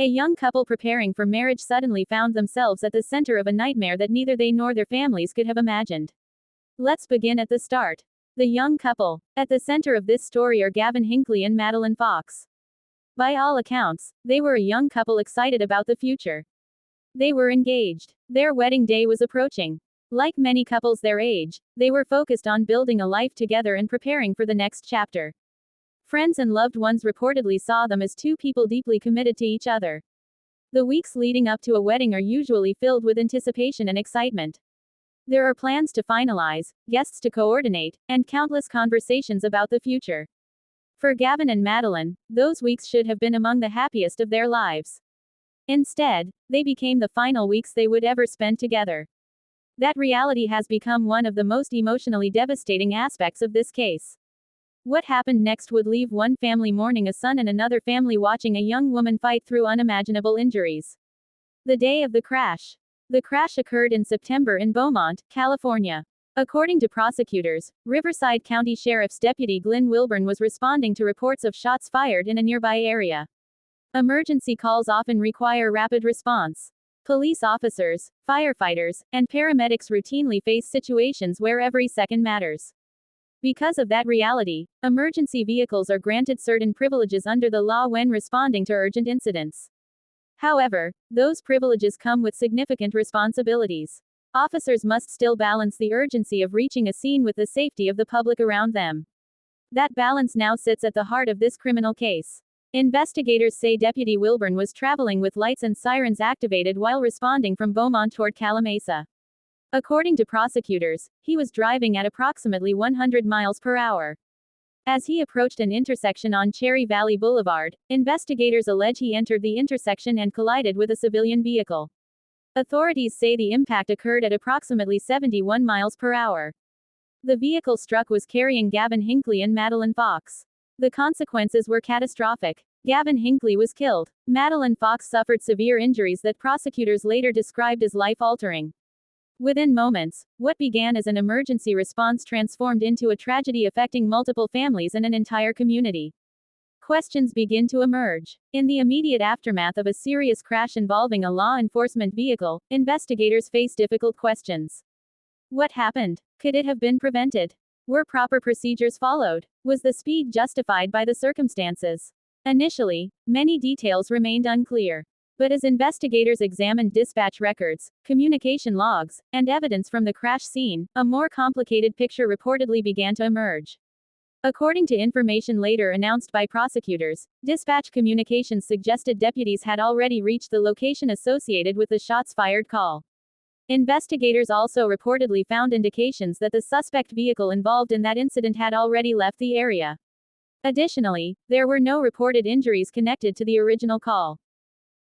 A young couple preparing for marriage suddenly found themselves at the center of a nightmare that neither they nor their families could have imagined. Let's begin at the start. The young couple. At the center of this story are Gavin Hinckley and Madeline Fox. By all accounts, they were a young couple excited about the future. They were engaged. Their wedding day was approaching. Like many couples their age, they were focused on building a life together and preparing for the next chapter. Friends and loved ones reportedly saw them as two people deeply committed to each other. The weeks leading up to a wedding are usually filled with anticipation and excitement. There are plans to finalize, guests to coordinate, and countless conversations about the future. For Gavin and Madeline, those weeks should have been among the happiest of their lives. Instead, they became the final weeks they would ever spend together. That reality has become one of the most emotionally devastating aspects of this case. What happened next would leave one family mourning a son and another family watching a young woman fight through unimaginable injuries. The day of the crash. The crash occurred in September in Beaumont, California. According to prosecutors, Riverside County Sheriff's Deputy Glenn Wilburn was responding to reports of shots fired in a nearby area. Emergency calls often require rapid response. Police officers, firefighters, and paramedics routinely face situations where every second matters. Because of that reality, emergency vehicles are granted certain privileges under the law when responding to urgent incidents. However, those privileges come with significant responsibilities. Officers must still balance the urgency of reaching a scene with the safety of the public around them. That balance now sits at the heart of this criminal case. Investigators say Deputy Wilburn was traveling with lights and sirens activated while responding from Beaumont toward Calamasa. According to prosecutors, he was driving at approximately 100 miles per hour. As he approached an intersection on Cherry Valley Boulevard, investigators allege he entered the intersection and collided with a civilian vehicle. Authorities say the impact occurred at approximately 71 miles per hour. The vehicle struck was carrying Gavin Hinckley and Madeline Fox. The consequences were catastrophic. Gavin Hinckley was killed. Madeline Fox suffered severe injuries that prosecutors later described as life-altering. Within moments, what began as an emergency response transformed into a tragedy affecting multiple families and an entire community. Questions begin to emerge. In the immediate aftermath of a serious crash involving a law enforcement vehicle, investigators face difficult questions. What happened? Could it have been prevented? Were proper procedures followed? Was the speed justified by the circumstances? Initially, many details remained unclear. But as investigators examined dispatch records, communication logs, and evidence from the crash scene, a more complicated picture reportedly began to emerge. According to information later announced by prosecutors, dispatch communications suggested deputies had already reached the location associated with the shots fired call. Investigators also reportedly found indications that the suspect vehicle involved in that incident had already left the area. Additionally, there were no reported injuries connected to the original call.